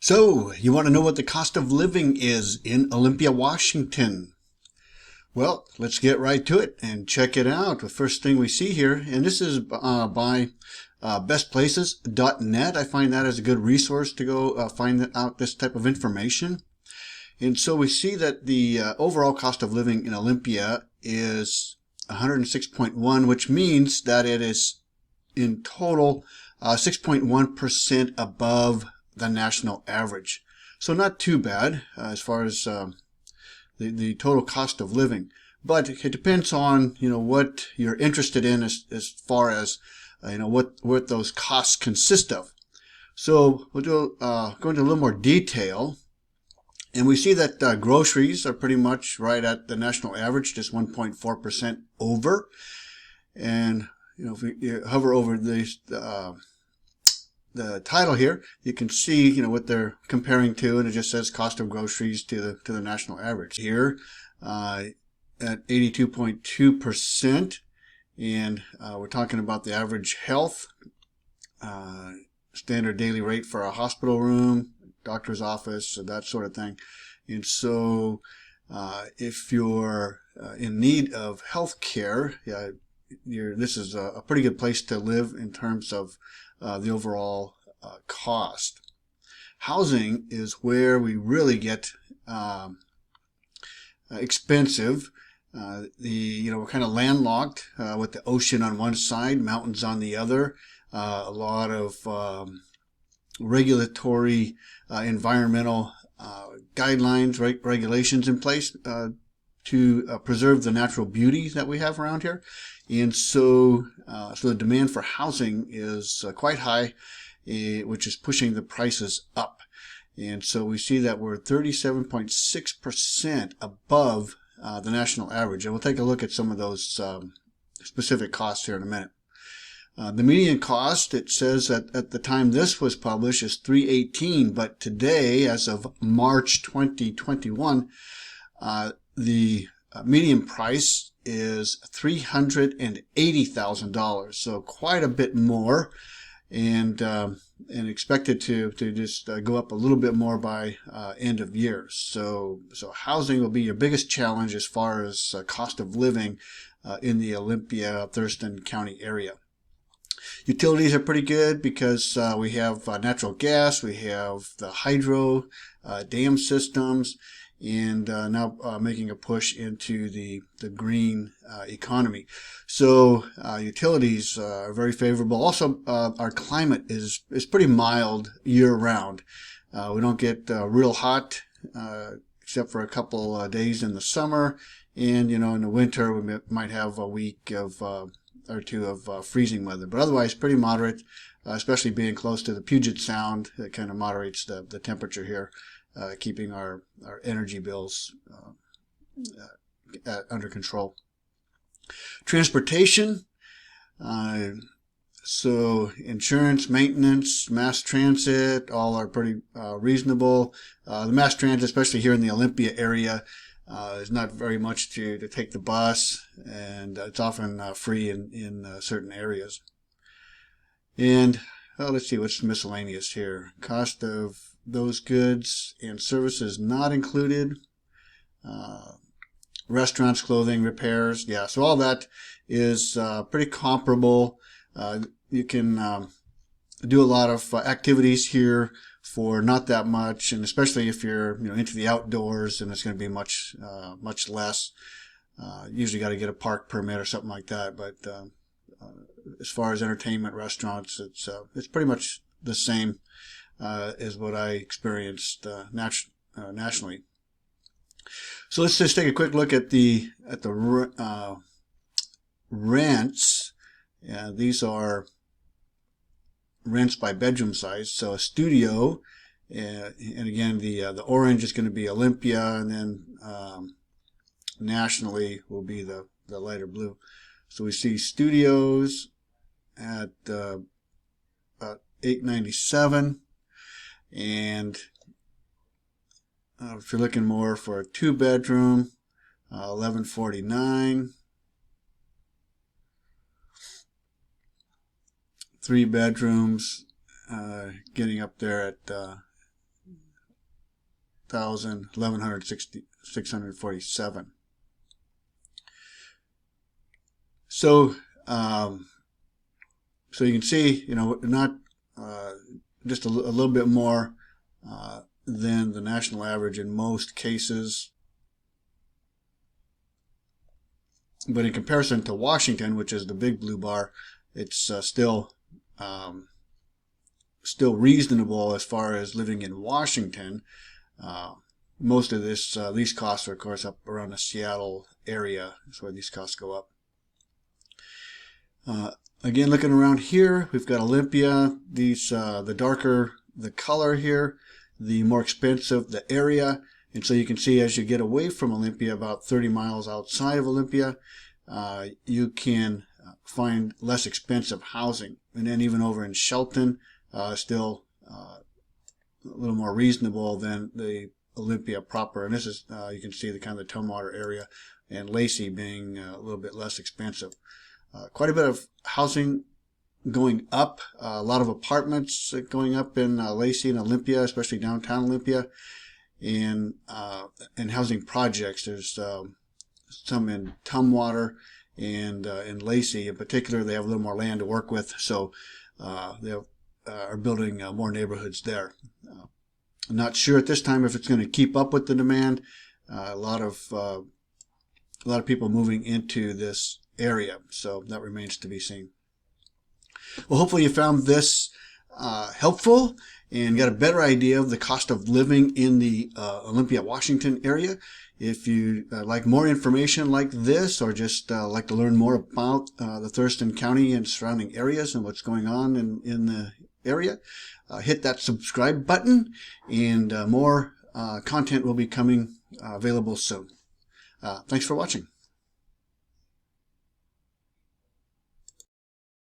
So, you want to know what the cost of living is in Olympia, Washington? Well, let's get right to it and check it out. The first thing we see here, and this is by bestplaces.net. I find that as a good resource to go find out this type of information. And so we see that the overall cost of living in Olympia is 106.1, which means that it is in total 6.1% above the national average. So not too bad as far as the total cost of living. But it depends on what you're interested in as far as what those costs consist of. So we'll go into a little more detail. And we see that groceries are pretty much right at the national average, just 1.4% over. And if you hover over the title here, you can see what they're comparing to, and it just says cost of groceries to the national average here at 82.2%. And we're talking about the average health standard daily rate for a hospital room, doctor's office, that sort of thing. And so if you're in need of health care, this is a pretty good place to live in terms of the overall cost. Housing is where we really get expensive. We're kind of landlocked with the ocean on one side, mountains on the other. A lot of regulatory, environmental guidelines, regulations in place to preserve the natural beauty that we have around here. And so the demand for housing is quite high, which is pushing the prices up. And so we see that we're 37.6% above the national average. And we'll take a look at some of those specific costs here in a minute. The median cost, it says that at the time this was published, is $318, but today, as of March 2021, the median price is $380,000, so quite a bit more, and expected to just go up a little bit more by end of year. So housing will be your biggest challenge as far as cost of living in the Olympia, Thurston County area. Utilities are pretty good because we have natural gas, we have the hydro dam systems, and now making a push into the green economy. So utilities are very favorable. Also, our climate is pretty mild year-round. We don't get real hot except for a couple days in the summer, and in the winter we might have a week of or two of freezing weather, but otherwise pretty moderate, especially being close to the Puget Sound. It kind of moderates the temperature here, keeping our energy bills under control. Transportation, so insurance, maintenance, mass transit, all are pretty reasonable. The mass transit, especially here in the Olympia area, is not very much to take the bus, and it's often free in certain areas. And let's see what's miscellaneous here. Cost of those goods and services not included. Restaurants, clothing, repairs. Yeah, so all that is pretty comparable. You can do a lot of activities here for not that much, and especially if you're into the outdoors, then it's going to be much less. Usually got to get a park permit or something like that, but as far as entertainment, restaurants, it's pretty much the same as what I experienced nationally. So let's just take a quick look at the rents. These are rents by bedroom size. So a studio, and again the orange is going to be Olympia, and then nationally will be the lighter blue. So we see studios at about $897, and if you're looking more for a 2-bedroom, $1149. 3 bedrooms, getting up there at 6,647. So, so you can see, not just a little bit more than the national average in most cases. But in comparison to Washington, which is the big blue bar, it's still reasonable as far as living in Washington. Most of these costs are, of course, up around the Seattle area. That's where these costs go up. Again, looking around here, we've got Olympia. The darker the color here, the more expensive the area. And so you can see as you get away from Olympia, about 30 miles outside of Olympia, you can find less expensive housing. And then even over in Shelton, still a little more reasonable than the Olympia proper. And this is, you can see the kind of the Tumwater area, and Lacey being a little bit less expensive. Quite a bit of housing going up, a lot of apartments going up in Lacey and Olympia, especially downtown Olympia, and housing projects. There's some in Tumwater and in Lacey in particular. They have a little more land to work with, so they are building more neighborhoods there. I'm not sure at this time if it's going to keep up with the demand. A lot of people moving into this area, so that remains to be seen. Well, hopefully you found this helpful and got a better idea of the cost of living in the Olympia, Washington area. If you like more information like this, or just like to learn more about the Thurston County and surrounding areas and what's going on in the area, hit that subscribe button, and more content will be coming available soon. Thanks for watching.